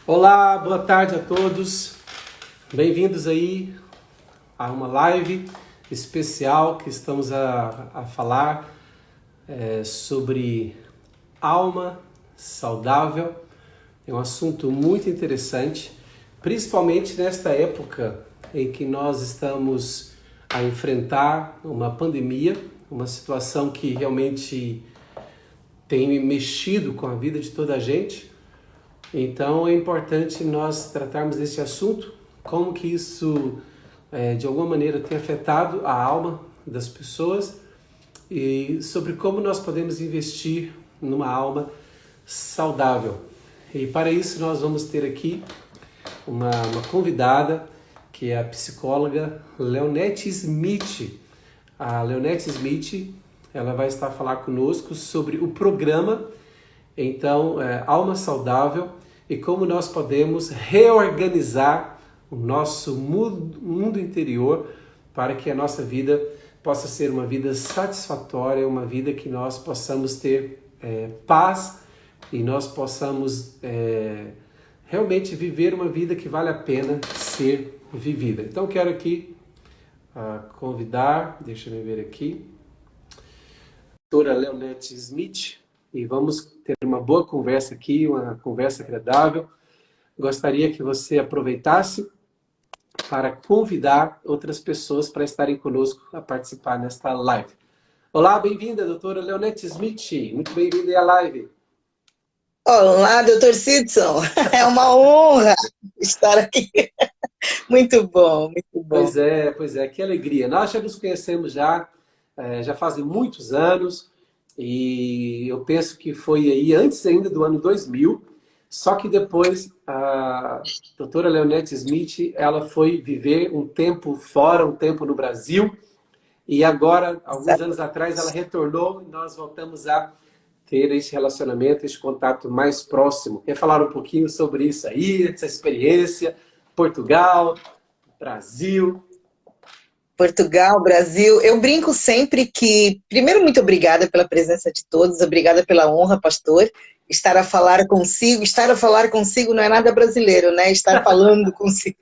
Olá, boa tarde a todos. Bem-vindos aí a uma live especial que estamos a falar sobre alma saudável. É um assunto muito interessante, principalmente nesta época em que nós estamos a enfrentar uma pandemia, uma situação que realmente tem mexido com a vida de toda a gente. Então é importante nós tratarmos desse assunto, como que isso de alguma maneira tem afetado a alma das pessoas e sobre como nós podemos investir numa alma saudável. E para isso nós vamos ter aqui uma convidada, que é a psicóloga Leonete Smith. A Leonete Smith, ela vai estar a falar conosco sobre o programa, então, Alma Saudável, e como nós podemos reorganizar o nosso mundo interior para que a nossa vida possa ser uma vida satisfatória, uma vida que nós possamos ter paz e nós possamos realmente viver uma vida que vale a pena ser vivida. Então, quero aqui convidar, deixa eu ver aqui, a doutora Leonete Smith, e vamos ter uma boa conversa aqui, uma conversa agradável. Gostaria que você aproveitasse para convidar outras pessoas para estarem conosco a participar nesta live. Olá, bem-vinda, doutora Leonete Smith. Muito bem-vinda à live. Olá, doutor Sidson. É uma honra estar aqui. Muito bom, muito bom. Pois é, que alegria. Nós já nos conhecemos já fazem muitos anos, e eu penso que foi aí antes ainda do ano 2000, só que depois a doutora Leonete Smith, ela foi viver um tempo fora, um tempo no Brasil, e agora, alguns anos atrás, ela retornou e nós voltamos a ter esse relacionamento, esse contato mais próximo. Quer falar um pouquinho sobre isso aí, essa experiência, Portugal, Brasil? Portugal, Brasil. Eu brinco sempre que, primeiro, muito obrigada pela presença de todos, obrigada pela honra, pastor. Estar a falar consigo não é nada brasileiro, né? Estar falando consigo.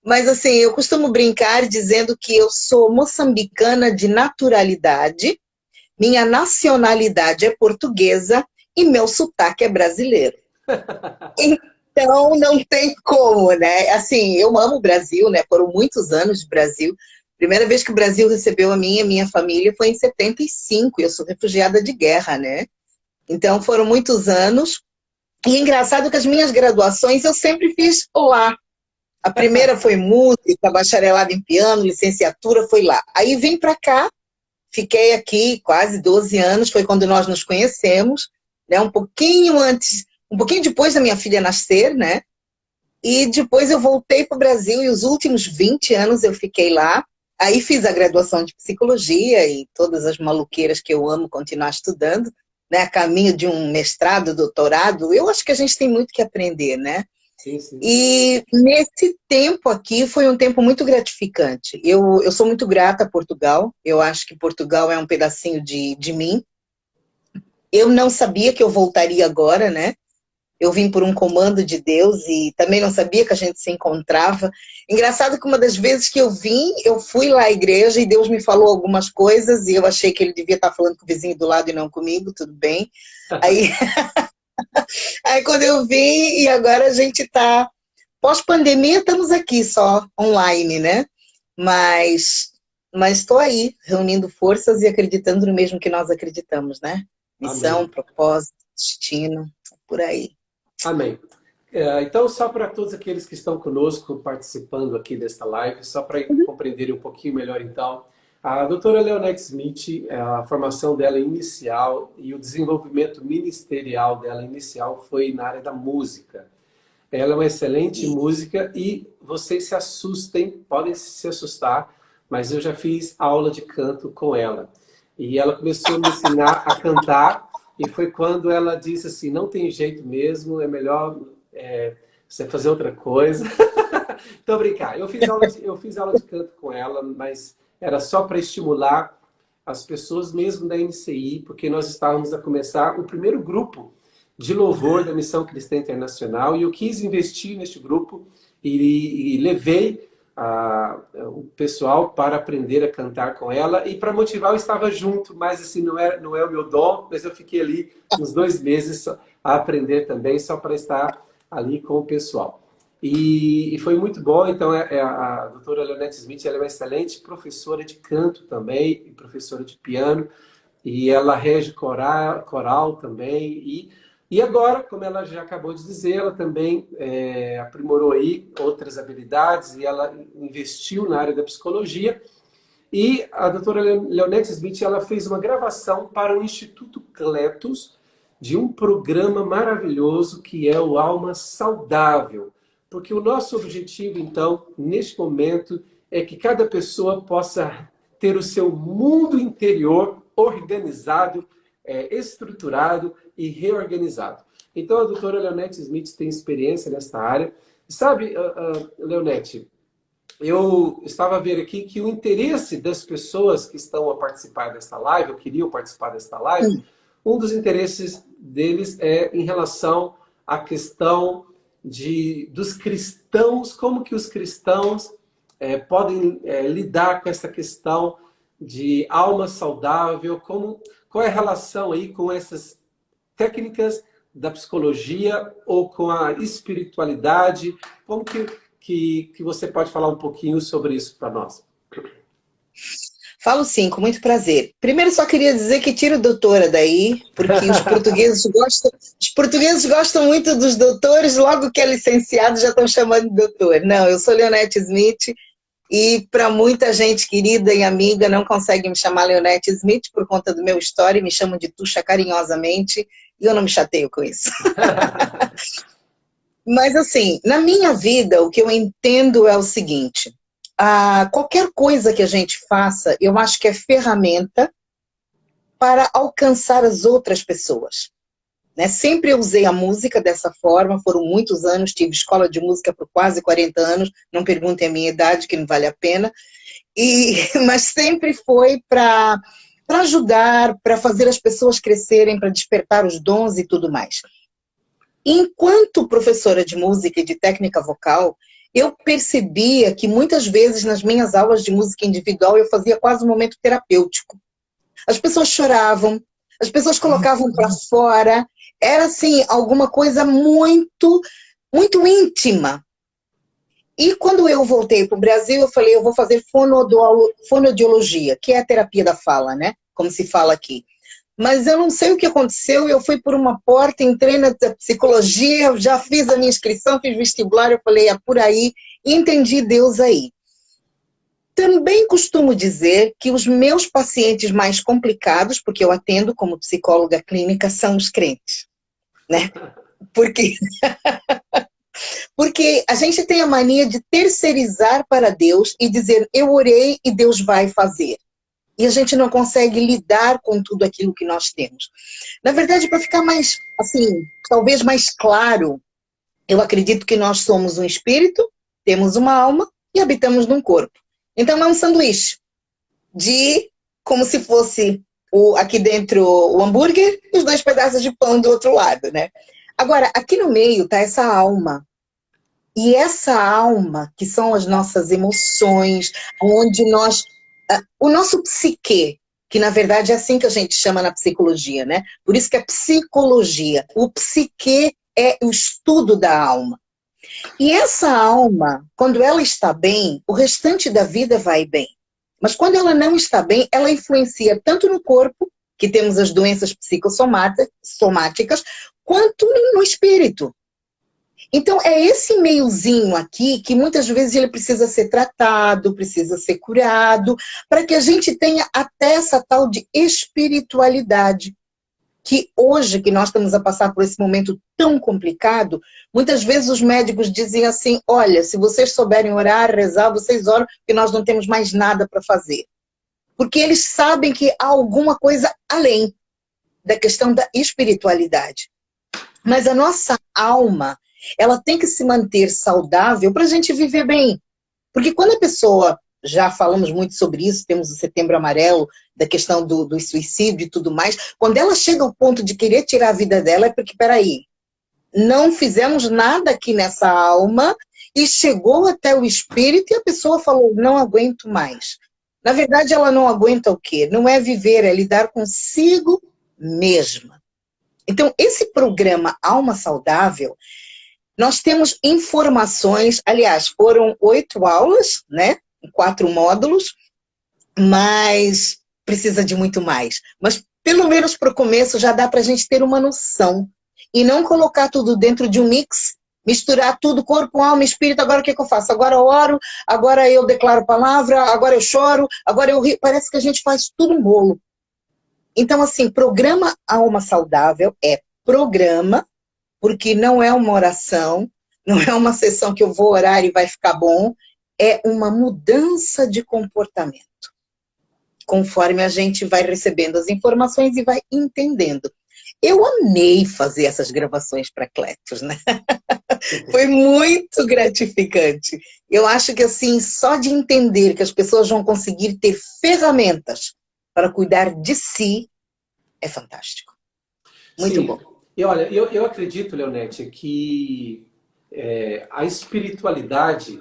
Mas assim, eu costumo brincar dizendo que eu sou moçambicana de naturalidade, minha nacionalidade é portuguesa e meu sotaque é brasileiro. Então, não tem como, né? Assim, eu amo o Brasil, né? Foram muitos anos de Brasil. Primeira vez que o Brasil recebeu a minha família foi em 75. Eu sou refugiada de guerra, né? Então, foram muitos anos. E é engraçado que as minhas graduações eu sempre fiz lá. A primeira foi música, bacharelado em piano, licenciatura foi lá. Aí vim para cá, fiquei aqui quase 12 anos, foi quando nós nos conhecemos, né? Um pouquinho antes, um pouquinho depois da minha filha nascer, né? E depois eu voltei para o Brasil e os últimos 20 anos eu fiquei lá. Aí fiz a graduação de psicologia e todas as maluqueiras que eu amo continuar estudando, né? A caminho de um mestrado, doutorado. Eu acho que a gente tem muito que aprender, né? Sim, sim. E nesse tempo aqui foi um tempo muito gratificante. Eu sou muito grata a Portugal. Eu acho que Portugal é um pedacinho de mim. Eu não sabia que eu voltaria agora, né? Eu vim por um comando de Deus e também não sabia que a gente se encontrava. Engraçado que uma das vezes que eu vim, eu fui lá à igreja e Deus me falou algumas coisas e eu achei que ele devia estar falando com o vizinho do lado e não comigo, tudo bem. Aí, aí quando eu vim e agora a gente está... Pós-pandemia estamos aqui só online, né? Mas estou aí, reunindo forças e acreditando no mesmo que nós acreditamos, né? Missão, Amém. propósito, destino, por aí. Amém. Então, só para todos aqueles que estão conosco, participando aqui desta live, só para compreenderem um pouquinho melhor, então, a doutora Leonete Smith, a formação dela inicial e o desenvolvimento ministerial dela inicial foi na área da música. Ela é uma excelente música e vocês se assustem, podem se assustar, mas eu já fiz aula de canto com ela. E ela começou a me ensinar a cantar, e foi quando ela disse assim, não tem jeito mesmo, é melhor você fazer outra coisa. Então, brincar. Eu fiz aula de canto com ela, mas era só para estimular as pessoas mesmo da MCI, porque nós estávamos a começar o primeiro grupo de louvor da Missão Cristã Internacional, e eu quis investir neste grupo e levei o pessoal para aprender a cantar com ela, e para motivar eu estava junto, mas assim, não é o meu dom, mas eu fiquei ali uns 2 meses a aprender também, só para estar ali com o pessoal. E foi muito bom. Então a doutora Leonete Smith, ela é uma excelente professora de canto também, e professora de piano, e ela rege coral também, e agora, como ela já acabou de dizer, ela também aprimorou aí outras habilidades, e ela investiu na área da psicologia. E a doutora Leonete Smith, ela fez uma gravação para o Instituto Cletus de um programa maravilhoso que é o Alma Saudável. Porque o nosso objetivo, então, neste momento, é que cada pessoa possa ter o seu mundo interior organizado, estruturado e reorganizado. Então, a doutora Leonete Smith tem experiência nessa área. Sabe, Leonete, eu estava a ver aqui que o interesse das pessoas que estão a participar desta live, ou queriam participar desta live, um dos interesses deles é em relação à questão dos cristãos, como que os cristãos podem lidar com essa questão de alma saudável, qual é a relação aí com essas técnicas da psicologia ou com a espiritualidade, como que você pode falar um pouquinho sobre isso para nós? Falo sim, com muito prazer. Primeiro só queria dizer que tira o doutora daí, porque os portugueses gostam muito dos doutores, logo que é licenciado já estão chamando de doutor. Não, eu sou Leonete Smith e para muita gente querida e amiga não consegue me chamar Leonete Smith por conta do meu história, me chamam de Tuxa carinhosamente e eu não me chateio com isso. Mas assim, na minha vida o que eu entendo é o seguinte: qualquer coisa que a gente faça, eu acho que é ferramenta para alcançar as outras pessoas. Né? Sempre eu usei a música dessa forma, foram muitos anos, tive escola de música por quase 40 anos, não perguntem a minha idade, que não vale a pena, mas sempre foi para ajudar, para fazer as pessoas crescerem, para despertar os dons e tudo mais. Enquanto professora de música e de técnica vocal, eu percebia que muitas vezes nas minhas aulas de música individual eu fazia quase um momento terapêutico. As pessoas choravam, as pessoas colocavam para fora, era assim, alguma coisa muito, muito íntima. E quando eu voltei para o Brasil, eu falei, eu vou fazer fonoaudiologia, que é a terapia da fala, né? Como se fala aqui. Mas eu não sei o que aconteceu, eu fui por uma porta, entrei na psicologia, já fiz a minha inscrição, fiz vestibular, eu falei, é por aí, e entendi Deus aí. Também costumo dizer que os meus pacientes mais complicados, porque eu atendo como psicóloga clínica, são os crentes, né? Porque a gente tem a mania de terceirizar para Deus e dizer, eu orei e Deus vai fazer. E a gente não consegue lidar com tudo aquilo que nós temos. Na verdade, para ficar mais, assim, talvez mais claro, eu acredito que nós somos um espírito, temos uma alma e habitamos num corpo. Então é um sanduíche como se fosse aqui dentro o hambúrguer e os 2 pedaços de pão do outro lado, né? Agora, aqui no meio está essa alma. E essa alma, que são as nossas emoções, onde o nosso psique, que na verdade é assim que a gente chama na psicologia, né? Por isso que é psicologia. O psique é o estudo da alma. E essa alma, quando ela está bem, o restante da vida vai bem. Mas quando ela não está bem, ela influencia tanto no corpo, que temos as doenças psicossomáticas, quanto no espírito. Então, é esse meiozinho aqui que muitas vezes ele precisa ser tratado, precisa ser curado, para que a gente tenha até essa tal de espiritualidade. Que hoje, que nós estamos a passar por esse momento tão complicado, muitas vezes os médicos dizem assim, olha, se vocês souberem orar, rezar, vocês oram, porque nós não temos mais nada para fazer. Porque eles sabem que há alguma coisa além da questão da espiritualidade. Mas a nossa alma, ela tem que se manter saudável para a gente viver bem. Porque quando a pessoa já falamos muito sobre isso, temos o Setembro Amarelo, da questão do suicídio e tudo mais. Quando ela chega ao ponto de querer tirar a vida dela, é porque, peraí, não fizemos nada aqui nessa alma e chegou até o espírito e a pessoa falou, não aguento mais. Na verdade, ela não aguenta o quê? Não é viver, é lidar consigo mesma. Então, esse programa Alma Saudável, nós temos informações, aliás, foram 8 aulas, né? 4 módulos, mas precisa de muito mais. Mas, pelo menos para o começo, já dá para a gente ter uma noção. E não colocar tudo dentro de um mix, misturar tudo, corpo, alma, espírito, agora o que eu faço? Agora eu oro, agora eu declaro palavra, agora eu choro, agora eu rio. Parece que a gente faz tudo um bolo. Então, assim, programa Alma Saudável é programa, porque não é uma oração, não é uma sessão que eu vou orar e vai ficar bom, é uma mudança de comportamento. Conforme a gente vai recebendo as informações e vai entendendo. Eu amei fazer essas gravações para Cletos, né? Foi muito gratificante. Eu acho que, assim, só de entender que as pessoas vão conseguir ter ferramentas para cuidar de si, é fantástico. Muito Sim. bom. E olha, eu acredito, Leonete, que a espiritualidade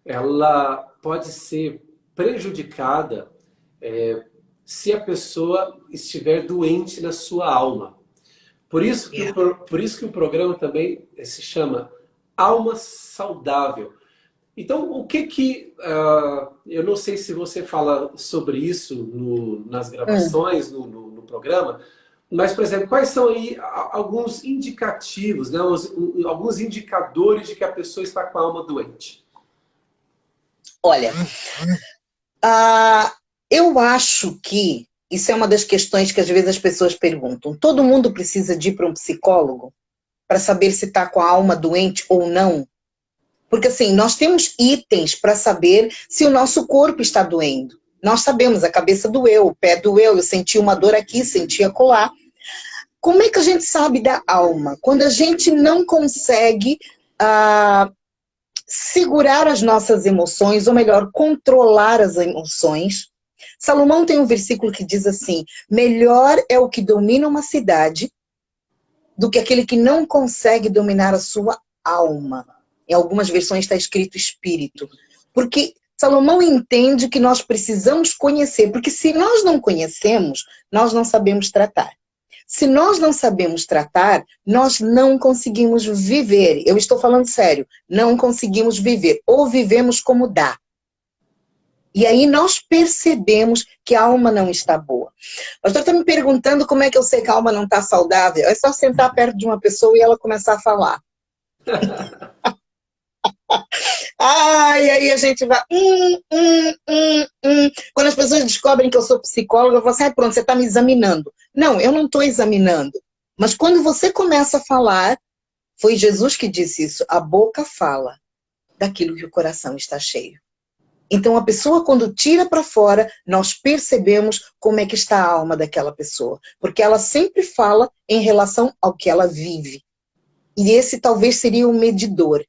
ela pode ser prejudicada se a pessoa estiver doente na sua alma. Por isso que o programa também se chama Alma Saudável. Então, eu não sei se você fala sobre isso nas gravações, no programa, mas, por exemplo, quais são aí alguns indicativos, né, alguns indicadores de que a pessoa está com a alma doente? Olha, eu acho que isso é uma das questões que às vezes as pessoas perguntam. Todo mundo precisa de ir para um psicólogo para saber se está com a alma doente ou não? Porque assim, nós temos itens para saber se o nosso corpo está doendo. Nós sabemos, a cabeça doeu, o pé doeu, eu senti uma dor aqui, senti acolá. Como é que a gente sabe da alma? Quando a gente não consegue segurar as nossas emoções, ou melhor, controlar as emoções. Salomão tem um versículo que diz assim, melhor é o que domina uma cidade do que aquele que não consegue dominar a sua alma. Em algumas versões está escrito espírito. Porque Salomão entende que nós precisamos conhecer, porque se nós não conhecemos, nós não sabemos tratar. Se nós não sabemos tratar, nós não conseguimos viver. Eu estou falando sério, não conseguimos viver, ou vivemos como dá. E aí nós percebemos que a alma não está boa. O pastor está me perguntando como é que eu sei que a alma não está saudável. É só sentar perto de uma pessoa e ela começar a falar. E aí a gente vai... Quando as pessoas descobrem que eu sou psicóloga, eu falo assim, pronto, você está me examinando. Não, eu não estou examinando. Mas quando você começa a falar, foi Jesus que disse isso, a boca fala daquilo que o coração está cheio. Então a pessoa quando tira para fora, nós percebemos como é que está a alma daquela pessoa. Porque ela sempre fala em relação ao que ela vive. E esse talvez seria o medidor.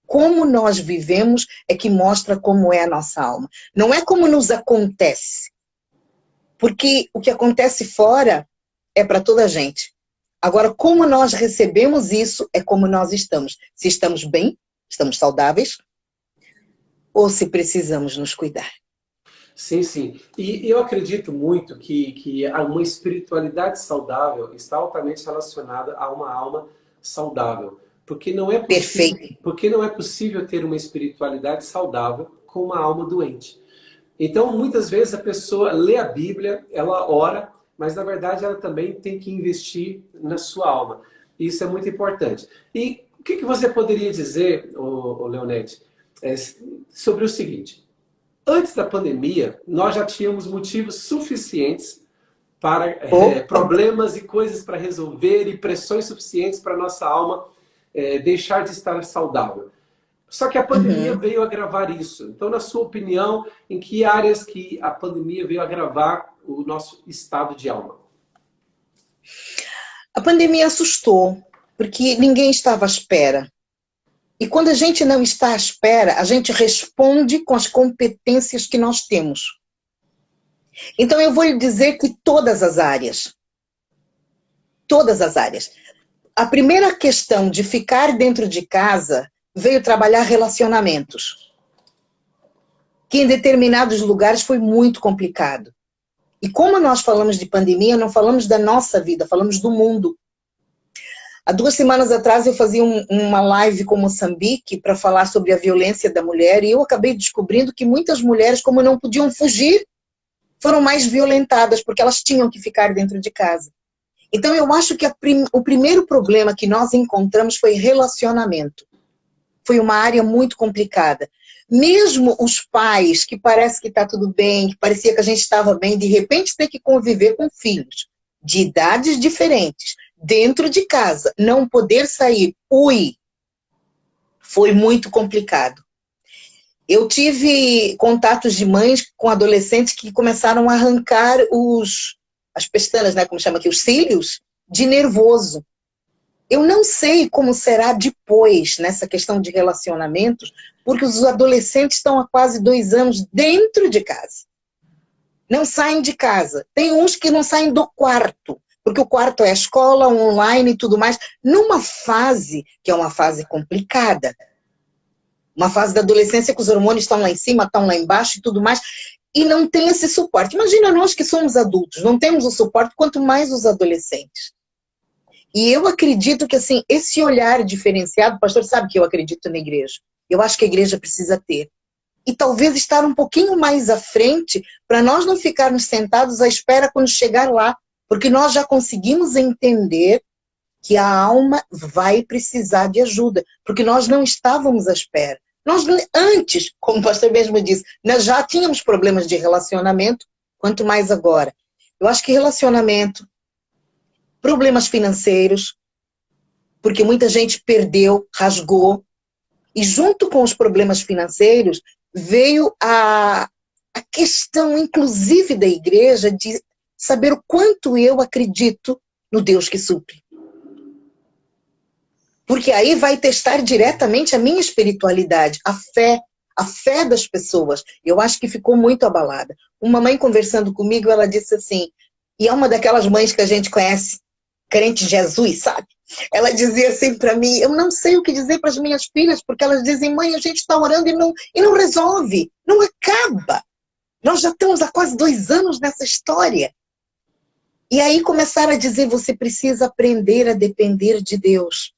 Como nós vivemos é que mostra como é a nossa alma. Não é como nos acontece. Porque o que acontece fora é para toda a gente. Agora, como nós recebemos isso é como nós estamos. Se estamos bem, estamos saudáveis, ou se precisamos nos cuidar. Sim, sim. E eu acredito muito que uma espiritualidade saudável está altamente relacionada a uma alma saudável. Porque não é possível, Perfeito. porque não é possível ter uma espiritualidade saudável com uma alma doente. Então, muitas vezes a pessoa lê a Bíblia, ela ora, mas na verdade ela também tem que investir na sua alma. Isso é muito importante. E o que você poderia dizer, Leonete, sobre o seguinte? Antes da pandemia, nós já tínhamos motivos suficientes para problemas e coisas para resolver e pressões suficientes para a nossa alma deixar de estar saudável. Só que a pandemia veio agravar isso. Então, na sua opinião, em que áreas que a pandemia veio agravar o nosso estado de alma? A pandemia assustou, porque ninguém estava à espera. E quando a gente não está à espera, a gente responde com as competências que nós temos. Então eu vou lhe dizer que todas as áreas, a primeira questão de ficar dentro de casa veio trabalhar relacionamentos, que em determinados lugares foi muito complicado. E como nós falamos de pandemia, não falamos da nossa vida, falamos do mundo. Há 2 semanas atrás eu fazia uma live com Moçambique para falar sobre a violência da mulher e eu acabei descobrindo que muitas mulheres, como não podiam fugir, foram mais violentadas porque elas tinham que ficar dentro de casa. Então eu acho que o primeiro problema que nós encontramos foi relacionamento. Foi uma área muito complicada. Mesmo os pais, que parece que está tudo bem, que parecia que a gente estava bem, de repente ter que conviver com filhos de idades diferentes, dentro de casa, não poder sair, foi muito complicado. Eu tive contatos de mães com adolescentes que começaram a arrancar as pestanas, né, como chama aqui, os cílios, de nervoso. Eu não sei como será depois, nessa questão de relacionamentos, porque os adolescentes estão há quase 2 anos dentro de casa. Não saem de casa. Tem uns que não saem do quarto, porque o quarto é a escola, online e tudo mais, numa fase que é uma fase complicada. Uma fase da adolescência que os hormônios estão lá em cima, estão lá embaixo e tudo mais, e não tem esse suporte. Imagina nós que somos adultos, não temos o suporte, quanto mais os adolescentes. E eu acredito que, assim, esse olhar diferenciado, o pastor sabe que eu acredito na igreja. Eu acho que a igreja precisa ter. E talvez estar um pouquinho mais à frente, para nós não ficarmos sentados à espera quando chegar lá. Porque nós já conseguimos entender que a alma vai precisar de ajuda. Porque nós não estávamos à espera. Nós antes, como o pastor mesmo disse, nós já tínhamos problemas de relacionamento, quanto mais agora. Eu acho que relacionamento, problemas financeiros, porque muita gente perdeu, rasgou, e junto com os problemas financeiros veio a questão, inclusive, da igreja, de saber o quanto eu acredito no Deus que supre. Porque aí vai testar diretamente a minha espiritualidade, a fé das pessoas. Eu acho que ficou muito abalada. Uma mãe conversando comigo, ela disse assim, e é uma daquelas mães que a gente conhece, crente em Jesus, sabe? Ela dizia assim para mim, eu não sei o que dizer para as minhas filhas, porque elas dizem, mãe, a gente está orando e não resolve, não acaba. Nós já estamos há quase 2 anos nessa história. E aí começaram a dizer, você precisa aprender a depender de Deus.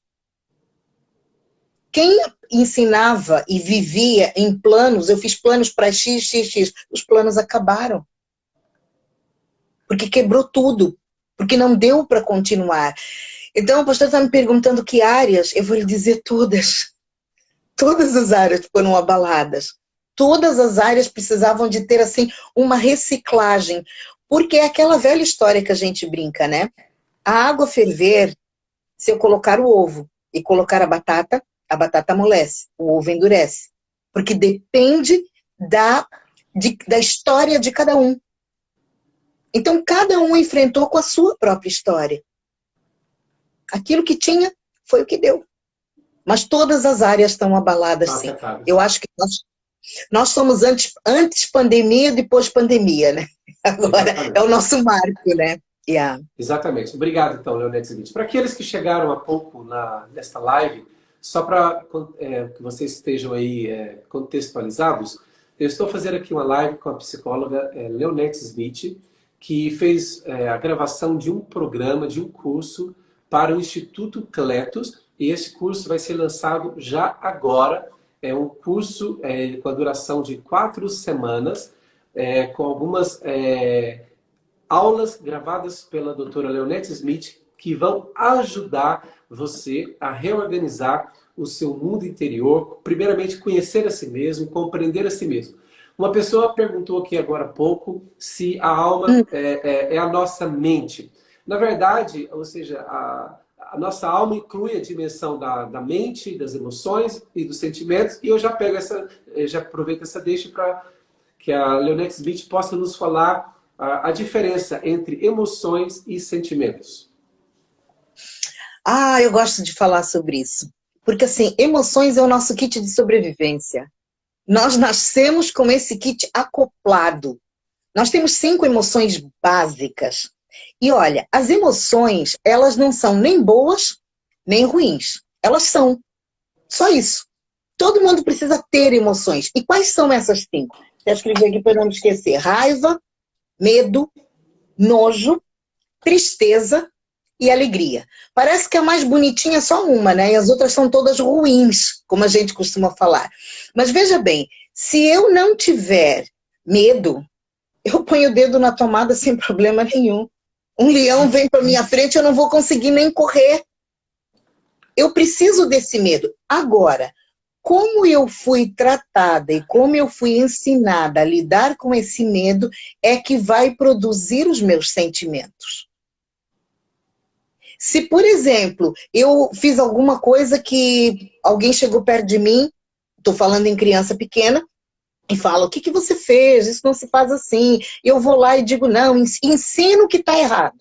Quem ensinava e vivia em planos, eu fiz planos para X, os planos acabaram. Porque quebrou tudo. Porque não deu para continuar. Então o pastor está me perguntando que áreas, eu vou lhe dizer todas. Todas as áreas foram abaladas. Todas as áreas precisavam de ter assim uma reciclagem. Porque é aquela velha história que a gente brinca, né? A água ferver, se eu colocar o ovo e colocar a batata amolece, o ovo endurece. Porque depende da história de cada um. Então, cada um enfrentou com a sua própria história. Aquilo que tinha foi o que deu. Mas todas as áreas estão abaladas, sim. Eu acho que nós somos antes pandemia, depois pandemia, né? Agora exatamente. É o nosso marco, né? Yeah. Exatamente. Obrigado, então, Leonete. Para aqueles que chegaram há pouco nesta live, só para que vocês estejam aí contextualizados, eu estou fazendo aqui uma live com a psicóloga Leonete Smith, que fez a gravação de um programa, de um curso para o Instituto Cletos, e esse curso vai ser lançado já agora. É um curso com a duração de 4 semanas, com algumas aulas gravadas pela doutora Leonete Smith, que vão ajudar você a reorganizar o seu mundo interior, primeiramente conhecer a si mesmo, compreender a si mesmo. Uma pessoa perguntou aqui agora há pouco se a alma é a nossa mente. Na verdade, ou seja, a nossa alma inclui a dimensão da mente, das emoções e dos sentimentos, e eu já aproveito essa deixa para que a Leonete Smith possa nos falar a diferença entre emoções e sentimentos. Eu gosto de falar sobre isso. Porque, assim, emoções é o nosso kit de sobrevivência. Nós nascemos com esse kit acoplado. Nós temos 5 emoções básicas. E olha, as emoções, elas não são nem boas, nem ruins. Elas são. Só isso. Todo mundo precisa ter emoções. E quais são essas 5? Eu escrevi aqui para não me esquecer. Raiva, medo, nojo, tristeza e alegria. Parece que a mais bonitinha é só uma, né? E as outras são todas ruins, como a gente costuma falar. Mas veja bem, se eu não tiver medo, eu ponho o dedo na tomada sem problema nenhum. Um leão vem para minha frente, eu não vou conseguir nem correr. Eu preciso desse medo. Agora, como eu fui tratada e como eu fui ensinada a lidar com esse medo é que vai produzir os meus sentimentos. Se, por exemplo, eu fiz alguma coisa que alguém chegou perto de mim, estou falando em criança pequena, e fala, o que, que você fez? Isso não se faz assim. Eu vou lá e digo, não, ensino que está errado.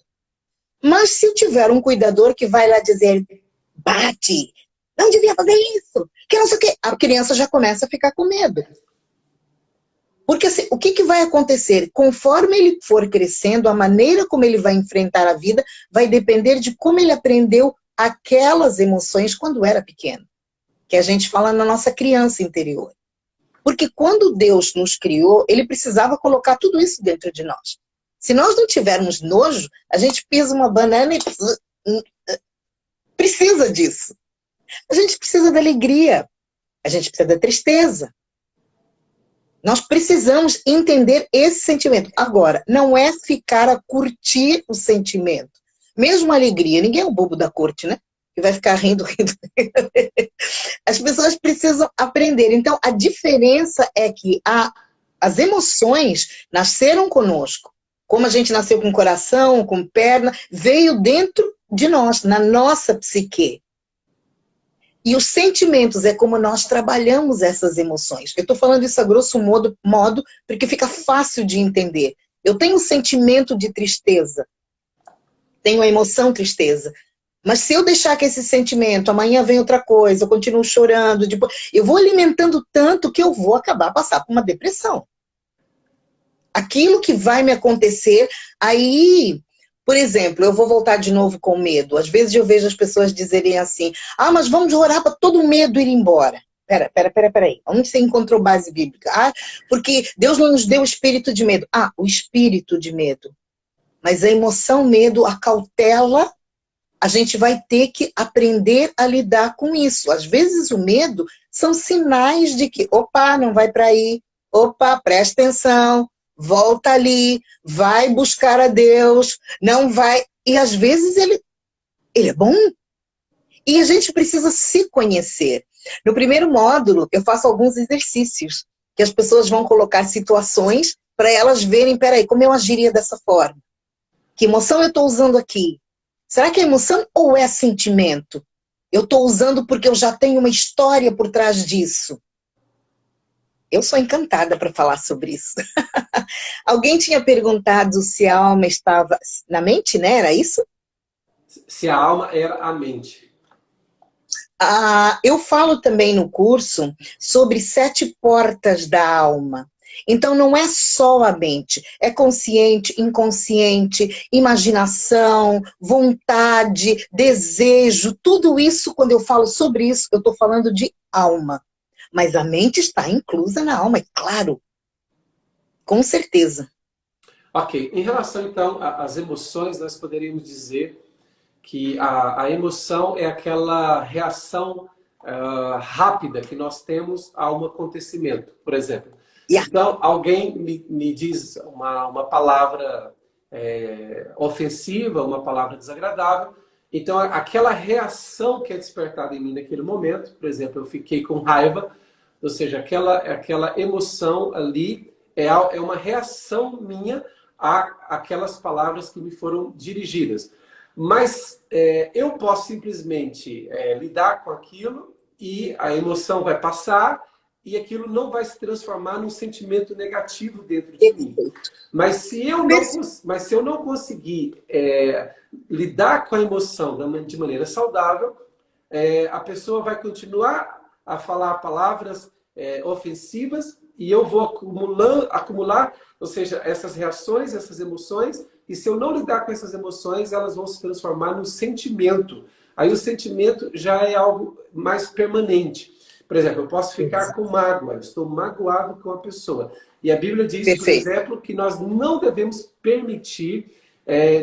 Mas se eu tiver um cuidador que vai lá dizer, bate, não devia fazer isso, que não sei o quê, a criança já começa a ficar com medo. Porque assim, o que, que vai acontecer? Conforme ele for crescendo, a maneira como ele vai enfrentar a vida vai depender de como ele aprendeu aquelas emoções quando era pequeno. Que a gente fala na nossa criança interior. Porque quando Deus nos criou, ele precisava colocar tudo isso dentro de nós. Se nós não tivermos nojo, a gente pisa uma banana e precisa disso. A gente precisa da alegria. A gente precisa da tristeza. Nós precisamos entender esse sentimento. Agora, não é ficar a curtir o sentimento. Mesmo a alegria. Ninguém é o bobo da corte, né? Que vai ficar rindo, rindo. As pessoas precisam aprender. Então, a diferença é que as emoções nasceram conosco. Como a gente nasceu com coração, com perna, veio dentro de nós, na nossa psique. E os sentimentos é como nós trabalhamos essas emoções. Eu estou falando isso a grosso modo, porque fica fácil de entender. Eu tenho um sentimento de tristeza. Tenho a emoção tristeza. Mas se eu deixar que esse sentimento, amanhã vem outra coisa, eu continuo chorando, eu vou alimentando tanto que eu vou acabar passar por uma depressão. Aquilo que vai me acontecer, aí, por exemplo, eu vou voltar de novo com medo. Às vezes eu vejo as pessoas dizerem assim, mas vamos orar para todo medo ir embora. Peraí. Onde você encontrou base bíblica? Porque Deus não nos deu o espírito de medo. O espírito de medo. Mas a emoção medo, a cautela, a gente vai ter que aprender a lidar com isso. Às vezes o medo são sinais de que, opa, não vai para aí, opa, presta atenção, volta ali, vai buscar a Deus, não vai... E às vezes ele é bom. E a gente precisa se conhecer. No primeiro módulo, eu faço alguns exercícios, que as pessoas vão colocar situações para elas verem, peraí, como eu agiria dessa forma? Que emoção eu estou usando aqui? Será que é emoção ou é sentimento? Eu estou usando porque eu já tenho uma história por trás disso. Eu sou encantada para falar sobre isso. Alguém tinha perguntado se a alma estava na mente, né? Era isso? Se a alma era a mente. Eu falo também no curso sobre 7 portas da alma. Então não é só a mente, é consciente, inconsciente, imaginação, vontade, desejo, tudo isso, quando eu falo sobre isso, eu estou falando de alma. Mas a mente está inclusa na alma, é claro, com certeza. Ok, em relação então às emoções, nós poderíamos dizer que a emoção é aquela reação rápida que nós temos a um acontecimento, por exemplo. Yeah. Então, alguém me diz uma palavra ofensiva, uma palavra desagradável. Então, aquela reação que é despertada em mim naquele momento, por exemplo, eu fiquei com raiva, ou seja, aquela emoção ali é uma reação minha àquelas palavras que me foram dirigidas. Mas eu posso simplesmente lidar com aquilo e a emoção vai passar e aquilo não vai se transformar num sentimento negativo dentro de mim. Mas se eu não conseguir lidar com a emoção de maneira saudável, a pessoa vai continuar a falar palavras ofensivas e eu vou acumular, ou seja, essas reações, essas emoções, e se eu não lidar com essas emoções, elas vão se transformar num sentimento. Aí o sentimento já é algo mais permanente. Por exemplo, eu posso ficar com mágoa, eu estou magoado com a pessoa. E a Bíblia diz, por exemplo, que nós não devemos permitir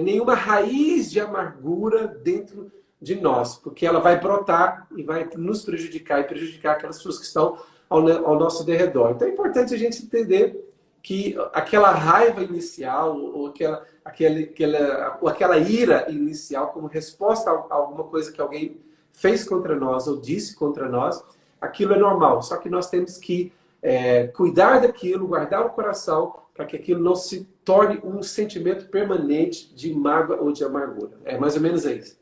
nenhuma raiz de amargura dentro de nós, porque ela vai brotar e vai nos prejudicar e prejudicar aquelas pessoas que estão ao nosso derredor. Então é importante a gente entender que aquela raiva inicial, ou aquela ira inicial, como resposta a alguma coisa que alguém fez contra nós ou disse contra nós, aquilo é normal. Só que nós temos que cuidar daquilo, guardar o coração, para que aquilo não se torne um sentimento permanente de mágoa ou de amargura. É mais ou menos isso.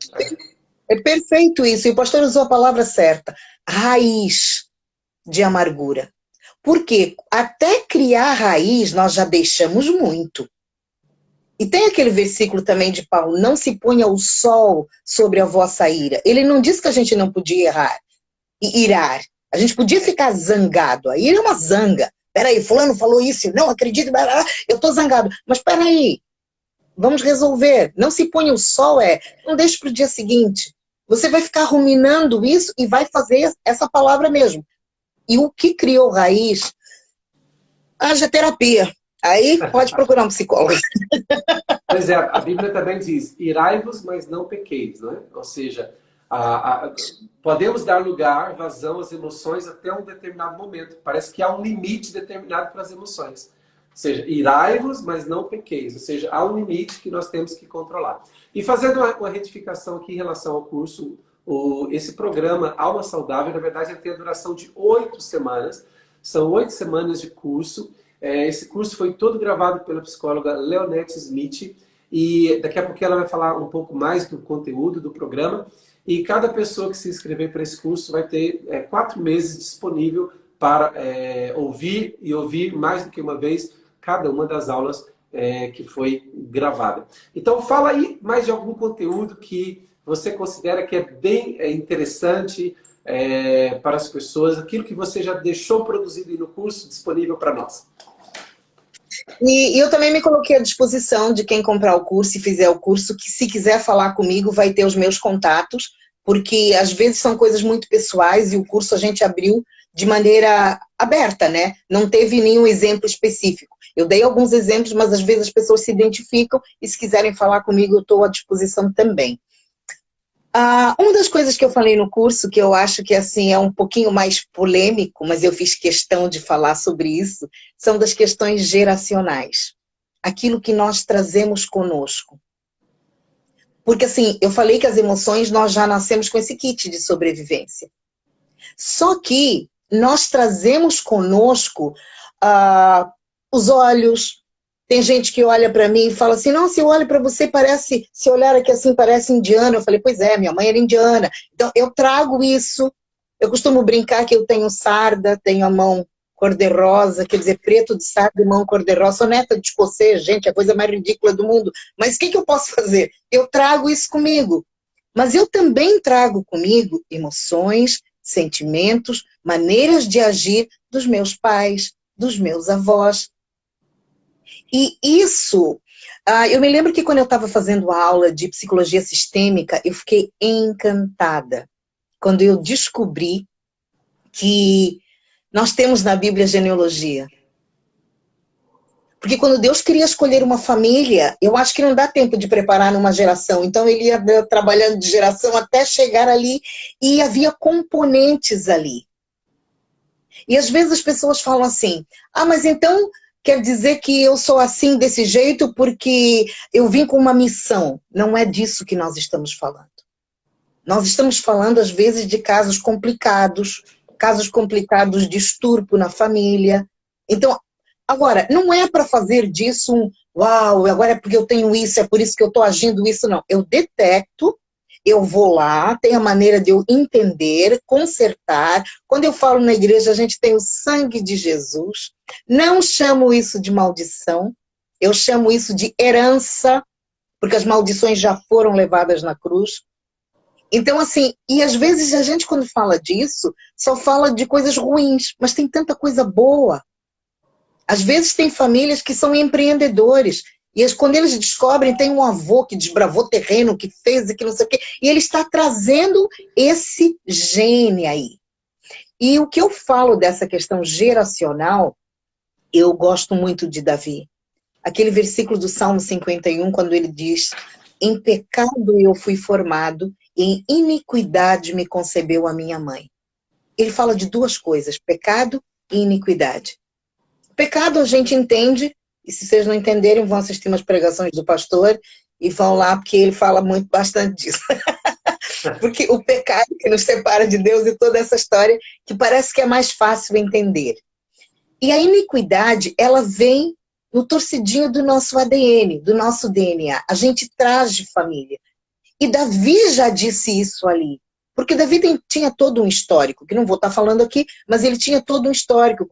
É perfeito isso. E o pastor usou a palavra certa. Raiz de amargura. Porque até criar raiz nós já deixamos muito. E tem aquele versículo também de Paulo, não se ponha o sol sobre a vossa ira. Ele não disse que a gente não podia errar e irar. A gente podia ficar zangado. A ira é uma zanga. Peraí, fulano falou isso, não acredito, eu tô zangado. Mas peraí, vamos resolver. Não se ponha o sol, não deixe para o dia seguinte. Você vai ficar ruminando isso e vai fazer essa palavra mesmo. E o que criou raiz? Haja terapia. Aí pode procurar um psicólogo. Pois é, a Bíblia também diz, irai-vos, mas não pequeis, não é? Ou seja, podemos dar lugar, vazão às emoções até um determinado momento. Parece que há um limite determinado para as emoções. Ou seja, irai-vos, mas não pequeis. Ou seja, há um limite que nós temos que controlar. E fazendo uma retificação aqui em relação ao curso, esse programa Alma Saudável, na verdade, ele tem a duração de 8 semanas. São 8 semanas de curso. Esse curso foi todo gravado pela psicóloga Leonette Smith. E daqui a pouco ela vai falar um pouco mais do conteúdo do programa. E cada pessoa que se inscrever para esse curso vai ter 4 meses disponível para ouvir e ouvir mais do que uma vez cada uma das aulas que foi gravada. Então fala aí mais de algum conteúdo que você considera que é bem interessante para as pessoas, aquilo que você já deixou produzido aí no curso disponível para nós. E eu também me coloquei à disposição de quem comprar o curso e fizer o curso, que se quiser falar comigo vai ter os meus contatos, porque às vezes são coisas muito pessoais e o curso a gente abriu de maneira aberta, né? Não teve nenhum exemplo específico. Eu dei alguns exemplos, mas às vezes as pessoas se identificam e se quiserem falar comigo eu estou à disposição também. Uma das coisas que eu falei no curso, que eu acho que assim é um pouquinho mais polêmico, mas eu fiz questão de falar sobre isso, são das questões geracionais. Aquilo que nós trazemos conosco. Porque assim, eu falei que as emoções nós já nascemos com esse kit de sobrevivência. Só que nós trazemos conosco os olhos. Tem gente que olha para mim e fala assim, não, se eu olho para você, parece, se olhar aqui assim, parece indiano. Eu falei, pois é, minha mãe era indiana. Então, eu trago isso. Eu costumo brincar que eu tenho sarda, tenho a mão cor-de-rosa, quer dizer, preto de sarda e mão cor-de-rosa. Sou neta de escocês, gente, é a coisa mais ridícula do mundo. Mas o que eu posso fazer? Eu trago isso comigo. Mas eu também trago comigo emoções, sentimentos, maneiras de agir dos meus pais, dos meus avós. E isso, eu me lembro que quando eu estava fazendo aula de psicologia sistêmica, eu fiquei encantada quando eu descobri que nós temos na Bíblia genealogia. Porque quando Deus queria escolher uma família, eu acho que não dá tempo de preparar numa geração. Então ele ia trabalhando de geração até chegar ali e havia componentes ali. E às vezes as pessoas falam assim, mas então quer dizer que eu sou assim, desse jeito, porque eu vim com uma missão. Não é disso que nós estamos falando. Nós estamos falando, às vezes, de casos complicados de estupro na família. Então, agora, não é para fazer disso uau, agora é porque eu tenho isso, é por isso que eu estou agindo isso, não. Eu detecto, eu vou lá, tem a maneira de eu entender, consertar. Quando eu falo na igreja, a gente tem o sangue de Jesus. Não chamo isso de maldição, eu chamo isso de herança, porque as maldições já foram levadas na cruz. Então, assim, e às vezes a gente, quando fala disso, só fala de coisas ruins, mas tem tanta coisa boa. Às vezes tem famílias que são empreendedores, e quando eles descobrem, tem um avô que desbravou terreno, que fez e que não sei o quê, e ele está trazendo esse gene aí. E o que eu falo dessa questão geracional, eu gosto muito de Davi. Aquele versículo do Salmo 51, quando ele diz: em pecado eu fui formado, em iniquidade me concebeu a minha mãe. Ele fala de duas coisas, pecado e iniquidade. Pecado a gente entende, e se vocês não entenderem, vão assistir umas pregações do pastor e vão lá, porque ele fala bastante disso. Porque o pecado que nos separa de Deus e toda essa história, que parece que é mais fácil entender. E a iniquidade, ela vem no torcidinho do nosso ADN, do nosso DNA. A gente traz de família. E Davi já disse isso ali. Porque Davi tinha todo um histórico, que não vou estar falando aqui, mas ele tinha todo um histórico.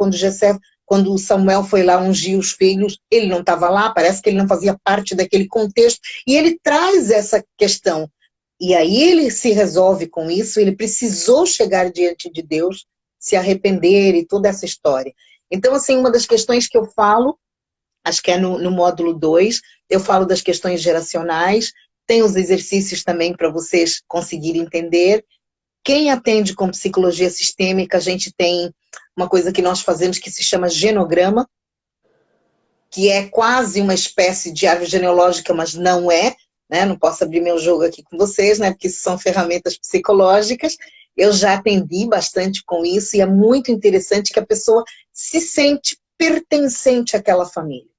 Quando Samuel foi lá ungir os filhos, ele não estava lá, parece que ele não fazia parte daquele contexto. E ele traz essa questão. E aí ele se resolve com isso, ele precisou chegar diante de Deus, se arrepender e toda essa história. Então, assim, uma das questões que eu falo, acho que é no módulo 2, eu falo das questões geracionais, tem os exercícios também para vocês conseguirem entender. Quem atende com psicologia sistêmica, a gente tem uma coisa que nós fazemos que se chama genograma, que é quase uma espécie de árvore genealógica, mas não é, né? Não posso abrir meu jogo aqui com vocês, né? Porque isso são ferramentas psicológicas. Eu já atendi bastante com isso e é muito interessante que a pessoa se sente pertencente àquela família.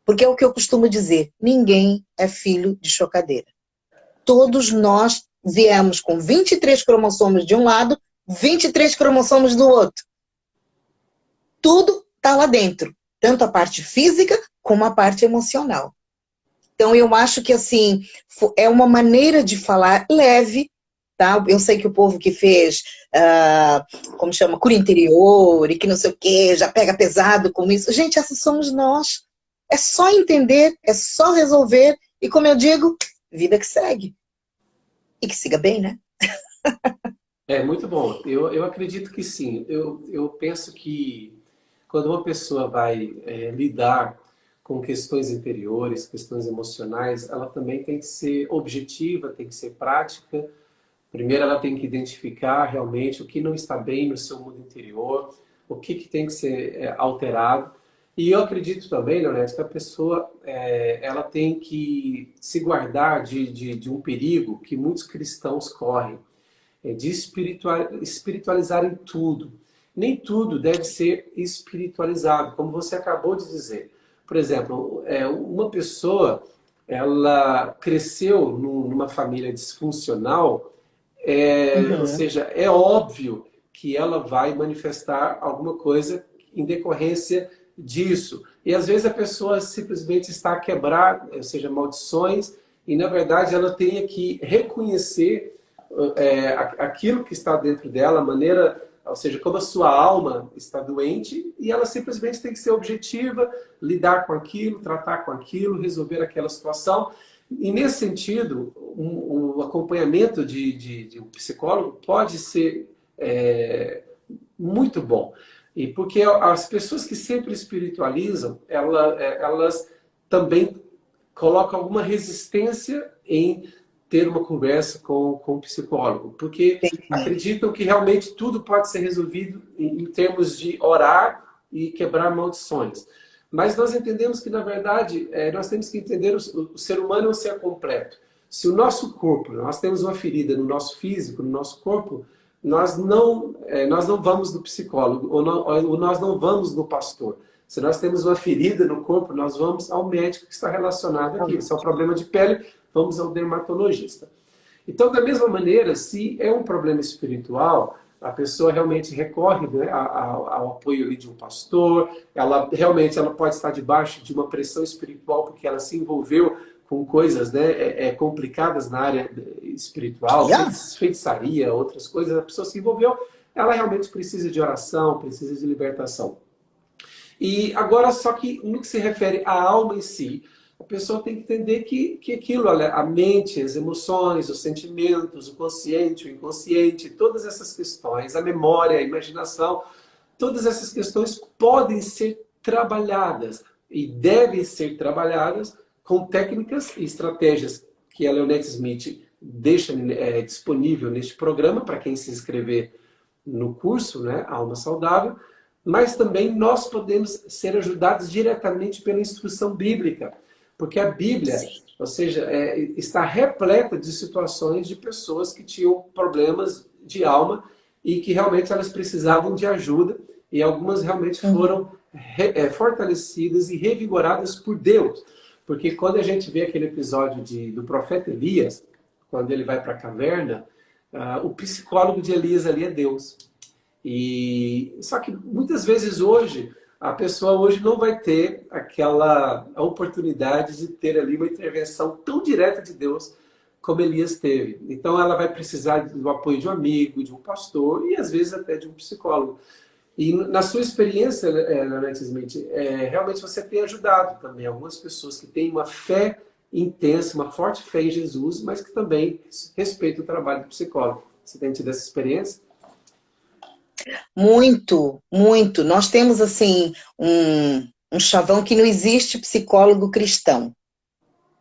Porque é o que eu costumo dizer, ninguém é filho de chocadeira. Todos nós viemos com 23 cromossomos de um lado, 23 cromossomos do outro. Tudo está lá dentro, tanto a parte física como a parte emocional. Então eu acho que assim, é uma maneira de falar leve, tá? Eu sei que o povo que fez, como chama, cura interior e que não sei o quê, já pega pesado com isso. Gente, essas somos nós. É só entender, é só resolver e, como eu digo, vida que segue. E que siga bem, né? É muito bom. Eu acredito que sim. Eu penso que quando uma pessoa vai lidar com questões interiores, questões emocionais, ela também tem que ser objetiva, tem que ser prática. Primeiro ela tem que identificar realmente o que não está bem no seu mundo interior, o que tem que ser alterado. E eu acredito também, Leonete, que a pessoa ela tem que se guardar de um perigo que muitos cristãos correm, de espiritualizarem tudo. Nem tudo deve ser espiritualizado, como você acabou de dizer. Por exemplo, uma pessoa ela cresceu numa família disfuncional, ou seja, é óbvio que ela vai manifestar alguma coisa em decorrência disso. E às vezes a pessoa simplesmente está a quebrar, ou seja, maldições, e na verdade ela tem que reconhecer aquilo que está dentro dela, a maneira, ou seja, como a sua alma está doente, e ela simplesmente tem que ser objetiva, lidar com aquilo, tratar com aquilo, resolver aquela situação. E nesse sentido, o acompanhamento de um psicólogo pode ser muito bom. E porque as pessoas que sempre espiritualizam, elas também colocam alguma resistência em ter uma conversa com o psicólogo, porque acreditam que realmente tudo pode ser resolvido em termos de orar e quebrar maldições. Mas nós entendemos que, na verdade, nós temos que entender o ser humano é um ser completo. Se o nosso corpo, nós temos uma ferida no nosso físico, no nosso corpo, nós não vamos no psicólogo, ou nós não vamos no pastor. Se nós temos uma ferida no corpo, nós vamos ao médico que está relacionado aqui. Se é um problema de pele, vamos ao dermatologista. Então, da mesma maneira, se é um problema espiritual, a pessoa realmente recorre, né, ao apoio ali de um pastor, ela pode estar debaixo de uma pressão espiritual porque ela se envolveu com coisas, né, complicadas na área espiritual, feitiçaria, outras coisas, a pessoa se envolveu, ela realmente precisa de oração, precisa de libertação. E agora, só que no que se refere à alma em si, a pessoa tem que entender que aquilo, olha, a mente, as emoções, os sentimentos, o consciente, o inconsciente, todas essas questões, a memória, a imaginação, todas essas questões podem ser trabalhadas e devem ser trabalhadas com técnicas e estratégias que a Leonette Smith deixa disponível neste programa para quem se inscrever no curso, né, Alma Saudável, mas também nós podemos ser ajudados diretamente pela instrução bíblica, porque a Bíblia, ou seja, está repleta de situações de pessoas que tinham problemas de alma e que realmente elas precisavam de ajuda, e algumas realmente foram fortalecidas e revigoradas por Deus. Porque quando a gente vê aquele episódio do profeta Elias, quando ele vai para a caverna, o psicólogo de Elias ali é Deus. Só que muitas vezes hoje, a pessoa hoje não vai ter a oportunidade de ter ali uma intervenção tão direta de Deus como Elias teve. Então ela vai precisar do apoio de um amigo, de um pastor e às vezes até de um psicólogo. E na sua experiência, Leonette Smith, realmente você tem ajudado também algumas pessoas que têm uma fé intensa, uma forte fé em Jesus, mas que também respeitam o trabalho do psicólogo. Você tem tido essa experiência? Muito, muito. Nós temos, assim, um chavão que não existe psicólogo cristão,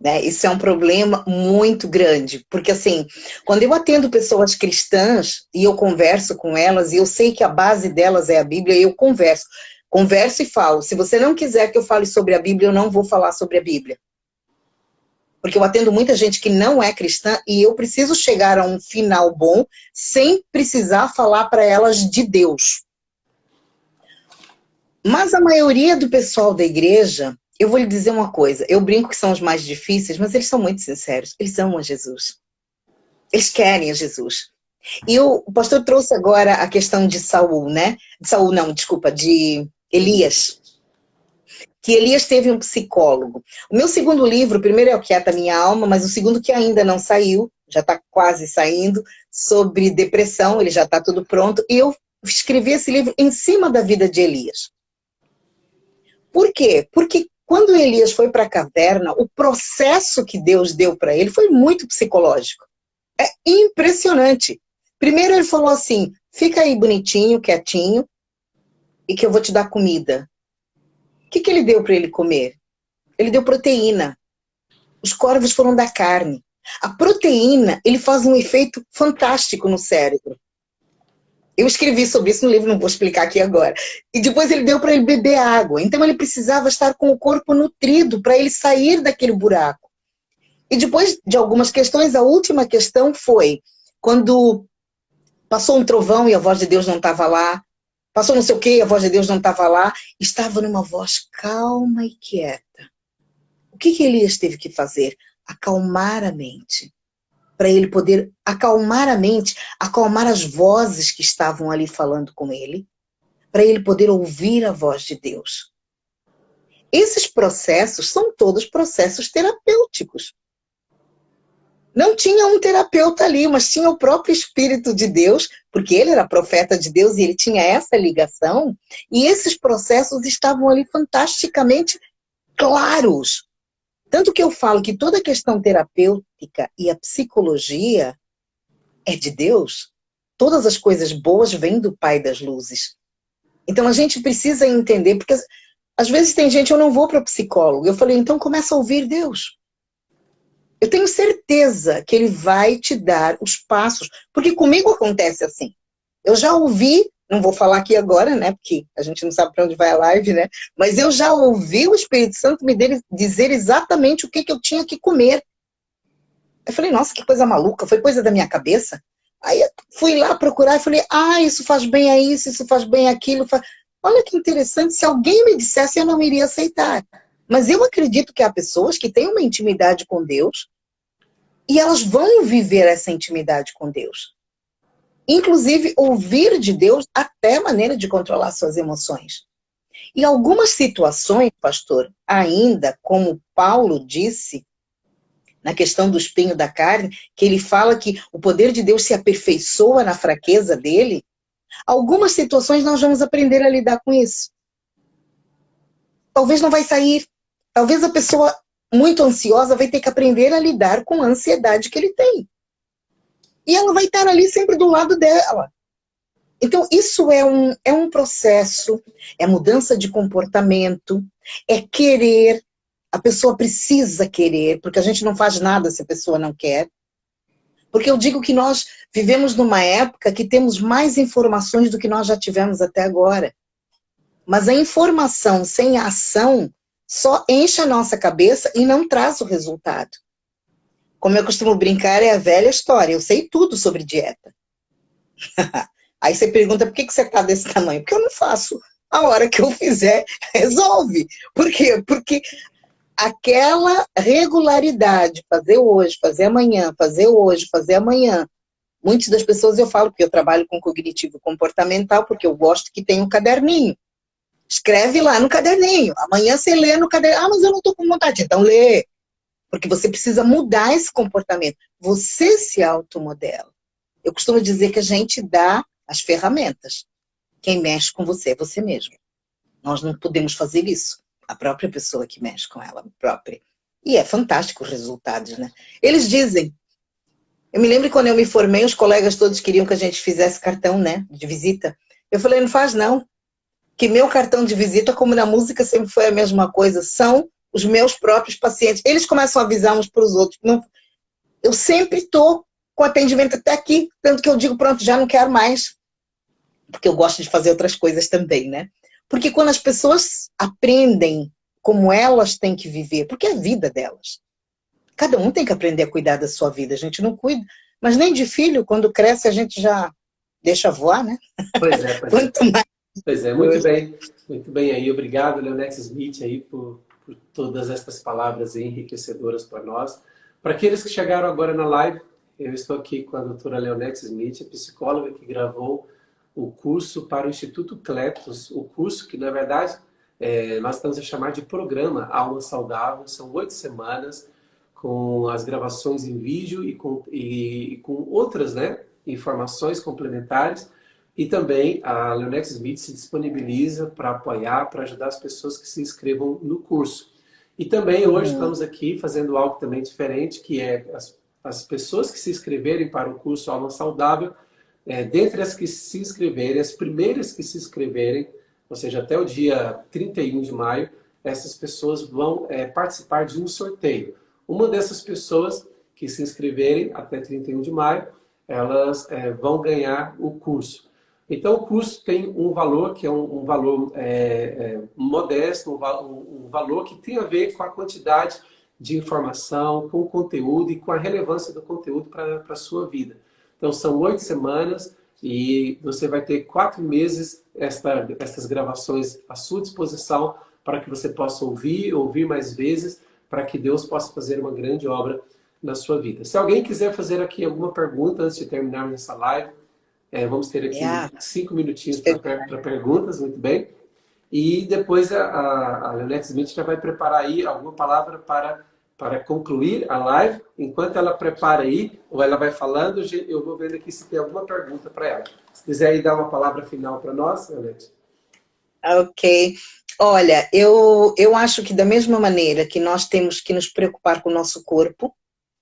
né? Isso é um problema muito grande, porque, assim, quando eu atendo pessoas cristãs e eu converso com elas, e eu sei que a base delas é a Bíblia, eu converso e falo. Se você não quiser que eu fale sobre a Bíblia, eu não vou falar sobre a Bíblia. Porque eu atendo muita gente que não é cristã e eu preciso chegar a um final bom sem precisar falar para elas de Deus. Mas a maioria do pessoal da igreja, eu vou lhe dizer uma coisa, eu brinco que são os mais difíceis, mas eles são muito sinceros, eles amam a Jesus. Eles querem a Jesus. E o pastor trouxe agora a questão de Saul, né? De Saul não, desculpa, de Elias. Que Elias teve um psicólogo. O meu segundo livro, o primeiro é O Quieta Minha Alma, mas o segundo que ainda não saiu, já está quase saindo, sobre depressão, ele já está tudo pronto, e eu escrevi esse livro em cima da vida de Elias. Por quê? Porque quando Elias foi para a caverna, o processo que Deus deu para ele foi muito psicológico. É impressionante. Primeiro ele falou assim, fica aí bonitinho, quietinho, e que eu vou te dar comida. O que ele deu para ele comer? Ele deu proteína. Os corvos foram da carne. A proteína, ele faz um efeito fantástico no cérebro. Eu escrevi sobre isso no livro, não vou explicar aqui agora. E depois ele deu para ele beber água. Então ele precisava estar com o corpo nutrido para ele sair daquele buraco. E depois de algumas questões, a última questão foi quando passou um trovão e a voz de Deus não estava lá. Passou não sei o quê, a voz de Deus não estava lá. Estava numa voz calma e quieta. O que Elias teve que fazer? Acalmar a mente. Para ele poder acalmar a mente, acalmar as vozes que estavam ali falando com ele, para ele poder ouvir a voz de Deus. Esses processos são todos processos terapêuticos. Não tinha um terapeuta ali, mas tinha o próprio Espírito de Deus, porque ele era profeta de Deus e ele tinha essa ligação, e esses processos estavam ali fantasticamente claros. Tanto que eu falo que toda a questão terapêutica e a psicologia é de Deus. Todas as coisas boas vêm do Pai das Luzes. Então a gente precisa entender, porque às vezes tem gente, eu não vou para o psicólogo. Eu falei, então começa a ouvir Deus. Eu tenho certeza que Ele vai te dar os passos, porque comigo acontece assim. Eu já ouvi, não vou falar aqui agora, né, porque a gente não sabe para onde vai a live, né, mas eu já ouvi o Espírito Santo me dizer exatamente o que eu tinha que comer. Eu falei, nossa, que coisa maluca, foi coisa da minha cabeça? Aí eu fui lá procurar e falei, isso faz bem a isso faz bem aquilo. Olha que interessante, se alguém me dissesse, eu não iria aceitar. Mas eu acredito que há pessoas que têm uma intimidade com Deus e elas vão viver essa intimidade com Deus. Inclusive, ouvir de Deus até a maneira de controlar suas emoções. E algumas situações, pastor, ainda, como Paulo disse, na questão do espinho da carne, que ele fala que o poder de Deus se aperfeiçoa na fraqueza dele, algumas situações nós vamos aprender a lidar com isso. Talvez não vai sair. Talvez a pessoa muito ansiosa vai ter que aprender a lidar com a ansiedade que ele tem. E ela vai estar ali sempre do lado dela. Então, isso é um processo, é mudança de comportamento, é querer. A pessoa precisa querer, porque a gente não faz nada se a pessoa não quer. Porque eu digo que nós vivemos numa época que temos mais informações do que nós já tivemos até agora. Mas a informação sem a ação só enche a nossa cabeça e não traz o resultado. Como eu costumo brincar, é a velha história. Eu sei tudo sobre dieta. Aí você pergunta, por que você está desse tamanho? Porque eu não faço. A hora que eu fizer, resolve. Por quê? Porque aquela regularidade, fazer hoje, fazer amanhã, fazer hoje, fazer amanhã. Muitas das pessoas eu falo, porque eu trabalho com cognitivo comportamental, porque eu gosto que tenha um caderninho. Escreve lá no caderninho. Amanhã você lê no caderninho. Ah, mas eu não estou com vontade. Então lê. Porque você precisa mudar esse comportamento. Você se automodela. Eu costumo dizer que a gente dá as ferramentas. Quem mexe com você é você mesmo. Nós não podemos fazer isso. A própria pessoa que mexe com ela própria. E é fantástico os resultados, né? Eles dizem. Eu me lembro quando eu me formei, os colegas todos queriam que a gente fizesse cartão, né, de visita. Eu falei, não faz não. Que meu cartão de visita, como na música sempre foi a mesma coisa, são os meus próprios pacientes. Eles começam a avisar uns para os outros. Não, eu sempre estou com atendimento até aqui, tanto que eu digo, pronto, já não quero mais. Porque eu gosto de fazer outras coisas também, né? Porque quando as pessoas aprendem como elas têm que viver, porque é a vida delas. Cada um tem que aprender a cuidar da sua vida. A gente não cuida, mas nem de filho, quando cresce, a gente já deixa voar, né? Pois é, pois é. Quanto mais. Pois é, muito bem aí. Obrigado, Leonex Smith, aí, por todas estas palavras aí enriquecedoras para nós. Para aqueles que chegaram agora na live, eu estou aqui com a doutora Leonex Smith, psicóloga que gravou o curso para o Instituto Cletos, o curso que, na verdade, nós estamos a chamar de programa Alma Saudável. São 8 semanas com as gravações em vídeo e com outras, né, informações complementares. E também a Leonex Smith se disponibiliza para apoiar, para ajudar as pessoas que se inscrevam no curso. E também hoje estamos aqui fazendo algo também diferente, que é as pessoas que se inscreverem para o curso Alma Saudável, dentre as que se inscreverem, as primeiras que se inscreverem, ou seja, até o dia 31 de maio, essas pessoas vão participar de um sorteio. Uma dessas pessoas que se inscreverem até 31 de maio, elas vão ganhar o curso. Então, o curso tem um valor que é um valor modesto, um valor que tem a ver com a quantidade de informação, com o conteúdo e com a relevância do conteúdo para a sua vida. Então, são 8 semanas e você vai ter 4 meses essas gravações à sua disposição para que você possa ouvir mais vezes, para que Deus possa fazer uma grande obra na sua vida. Se alguém quiser fazer aqui alguma pergunta antes de terminarmos essa live, vamos ter aqui 5 minutinhos para perguntas, muito bem. E depois a Leonex Smith já vai preparar aí alguma palavra para concluir a live. Enquanto ela prepara aí, ou ela vai falando, eu vou vendo aqui se tem alguma pergunta para ela. Se quiser aí dar uma palavra final para nós, Leonex. Ok. Olha, eu acho que da mesma maneira que nós temos que nos preocupar com o nosso corpo,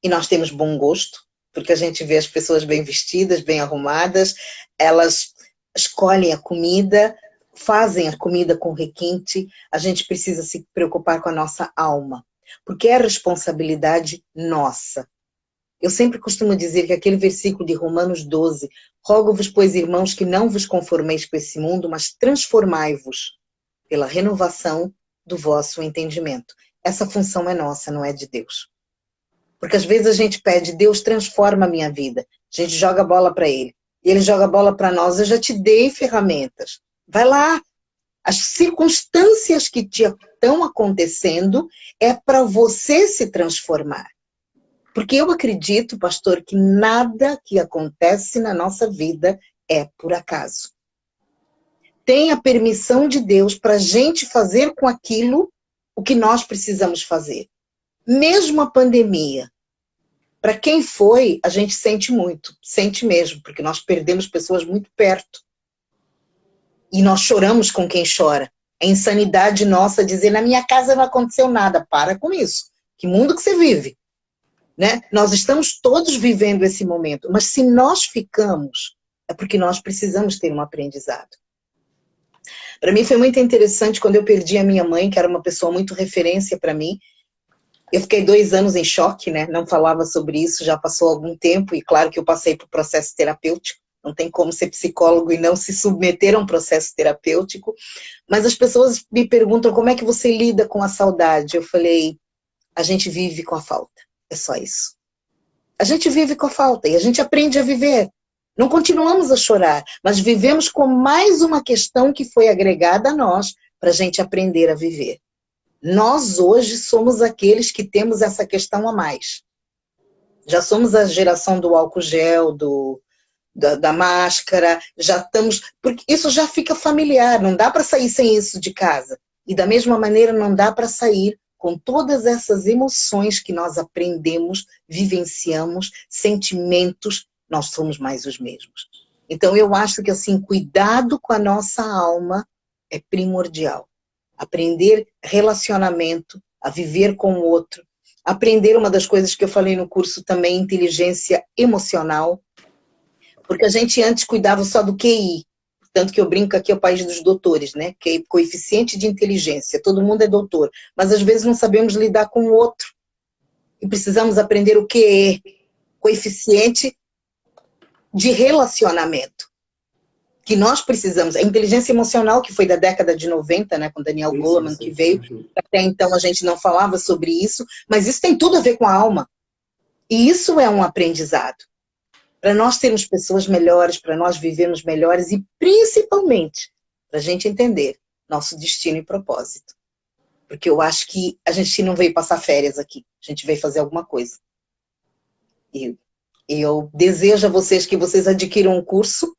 e nós temos bom gosto, porque a gente vê as pessoas bem vestidas, bem arrumadas, elas escolhem a comida, fazem a comida com requinte, a gente precisa se preocupar com a nossa alma, porque é responsabilidade nossa. Eu sempre costumo dizer que aquele versículo de Romanos 12, rogo-vos, pois, irmãos, que não vos conformeis com esse mundo, mas transformai-vos pela renovação do vosso entendimento. Essa função é nossa, não é de Deus. Porque às vezes a gente pede, Deus transforma a minha vida. A gente joga a bola para Ele. E Ele joga a bola para nós. Eu já te dei ferramentas. Vai lá. As circunstâncias que te estão acontecendo é para você se transformar. Porque eu acredito, pastor, que nada que acontece na nossa vida é por acaso. Tem a permissão de Deus para a gente fazer com aquilo o que nós precisamos fazer. Mesmo a pandemia, para quem foi, a gente sente muito, sente mesmo, porque nós perdemos pessoas muito perto. E nós choramos com quem chora. É insanidade nossa dizer, na minha casa não aconteceu nada. Para com isso. Que mundo que você vive, né? Nós estamos todos vivendo esse momento, mas se nós ficamos, é porque nós precisamos ter um aprendizado. Para mim foi muito interessante quando eu perdi a minha mãe, que era uma pessoa muito referência para mim. Eu fiquei 2 anos em choque, né? Não falava sobre isso, já passou algum tempo, e claro que eu passei por processo terapêutico. Não tem como ser psicólogo e não se submeter a um processo terapêutico. Mas as pessoas me perguntam como é que você lida com a saudade. Eu falei, a gente vive com a falta. É só isso. A gente vive com a falta e a gente aprende a viver. Não continuamos a chorar, mas vivemos com mais uma questão que foi agregada a nós para a gente aprender a viver. Nós hoje somos aqueles que temos essa questão a mais. Já somos a geração do álcool gel, da máscara, já estamos... Porque isso já fica familiar, não dá para sair sem isso de casa. E da mesma maneira não dá para sair com todas essas emoções que nós aprendemos, vivenciamos, sentimentos, nós somos mais os mesmos. Então eu acho que assim, cuidado com a nossa alma é primordial. Aprender relacionamento, a viver com o outro, aprender uma das coisas que eu falei no curso também, inteligência emocional, porque a gente antes cuidava só do QI, tanto que eu brinco aqui é o país dos doutores, né? Que é coeficiente de inteligência, todo mundo é doutor, mas às vezes não sabemos lidar com o outro, e precisamos aprender o QE, coeficiente de relacionamento, que nós precisamos, a inteligência emocional que foi da década de 90, né, com Daniel Goleman que veio, até então a gente não falava sobre isso, mas isso tem tudo a ver com a alma, e isso é um aprendizado. Para nós termos pessoas melhores, para nós vivermos melhores e principalmente para a gente entender nosso destino e propósito. Porque eu acho que a gente não veio passar férias aqui, a gente veio fazer alguma coisa. E eu desejo a vocês que vocês adquiram um curso,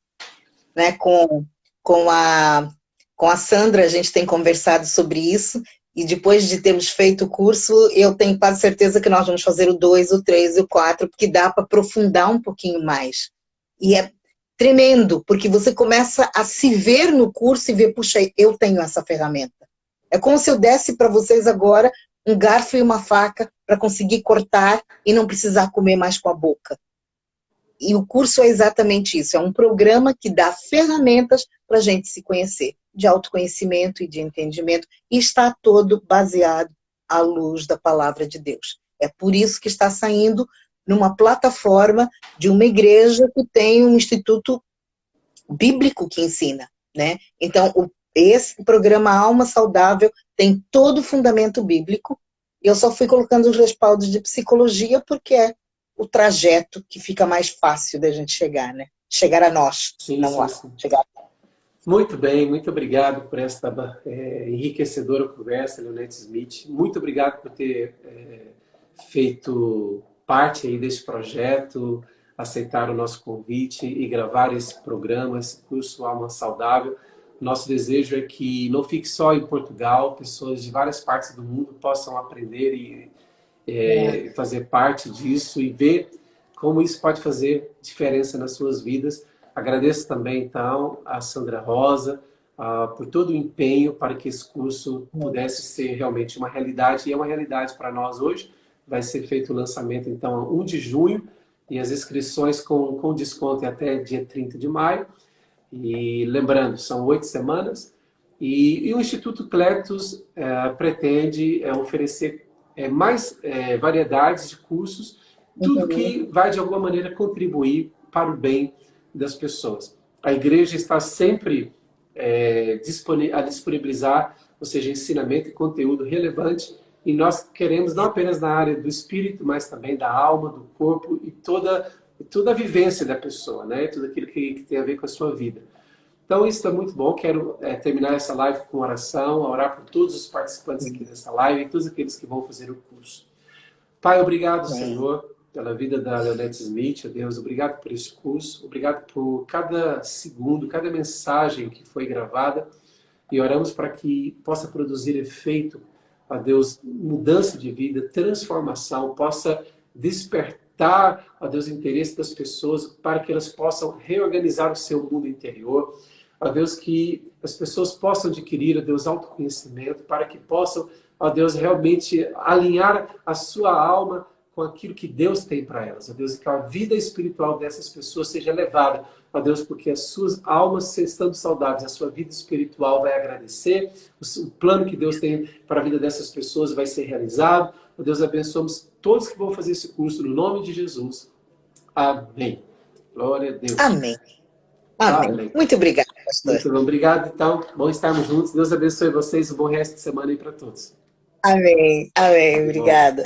né, com a Sandra, a gente tem conversado sobre isso, e depois de termos feito o curso, eu tenho quase certeza que nós vamos fazer o 2, o 3 e o 4, porque dá para aprofundar um pouquinho mais. E é tremendo, porque você começa a se ver no curso e ver, puxa, eu tenho essa ferramenta. É como se eu desse para vocês agora um garfo e uma faca para conseguir cortar e não precisar comer mais com a boca. E o curso é exatamente isso, é um programa que dá ferramentas para a gente se conhecer, de autoconhecimento e de entendimento, e está todo baseado à luz da palavra de Deus. É por isso que está saindo numa plataforma de uma igreja que tem um instituto bíblico que ensina, né? Então, esse programa Alma Saudável tem todo o fundamento bíblico, e eu só fui colocando os respaldos de psicologia porque é o trajeto que fica mais fácil da gente chegar, né? Chegar a nós, sim, não sim, lá. sim. Chegar. Muito bem, muito obrigado por esta enriquecedora conversa, Leonete Smith. Muito obrigado por ter feito parte aí deste projeto, aceitar o nosso convite e gravar esse programa, esse curso Alma Saudável. Nosso desejo é que não fique só em Portugal, pessoas de várias partes do mundo possam aprender e fazer parte disso e ver como isso pode fazer diferença nas suas vidas. Agradeço também, então, a Sandra Rosa por todo o empenho para que esse curso pudesse ser realmente uma realidade, e é uma realidade para nós hoje. Vai ser feito o lançamento, então, 1 de junho, e as inscrições com desconto até dia 30 de maio. E lembrando, são 8 semanas, e o Instituto Cletus pretende oferecer mais variedades de cursos, tudo que vai de alguma maneira contribuir para o bem das pessoas. A igreja está sempre a disponibilizar, ou seja, ensinamento e conteúdo relevante, e nós queremos não apenas na área do espírito, mas também da alma, do corpo e toda a vivência da pessoa, né? Tudo aquilo que tem a ver com a sua vida. Então isso é muito bom, quero terminar essa live com oração, orar por todos os participantes aqui dessa live e todos aqueles que vão fazer o curso. Pai, obrigado, Senhor, pela vida da Leonete Smith, ó Deus, obrigado por esse curso, obrigado por cada segundo, cada mensagem que foi gravada, e oramos para que possa produzir efeito, ó Deus, mudança de vida, transformação, possa despertar, ó Deus, o interesse das pessoas para que elas possam reorganizar o seu mundo interior, ó Deus, que as pessoas possam adquirir, ó Deus, autoconhecimento, para que possam, ó Deus, realmente alinhar a sua alma com aquilo que Deus tem para elas, ó Deus, e que a vida espiritual dessas pessoas seja elevada, ó Deus, porque as suas almas estando saudáveis, a sua vida espiritual vai agradecer, o plano que Deus tem para a vida dessas pessoas vai ser realizado. Ó Deus, abençoamos todos que vão fazer esse curso no nome de Jesus. Amém. Glória a Deus. Amém. Amém. Amém. Muito obrigada, pastor. Muito bom. Obrigado, então. Bom estarmos juntos. Deus abençoe vocês. Um bom resto de semana aí para todos. Amém. Amém. Obrigada.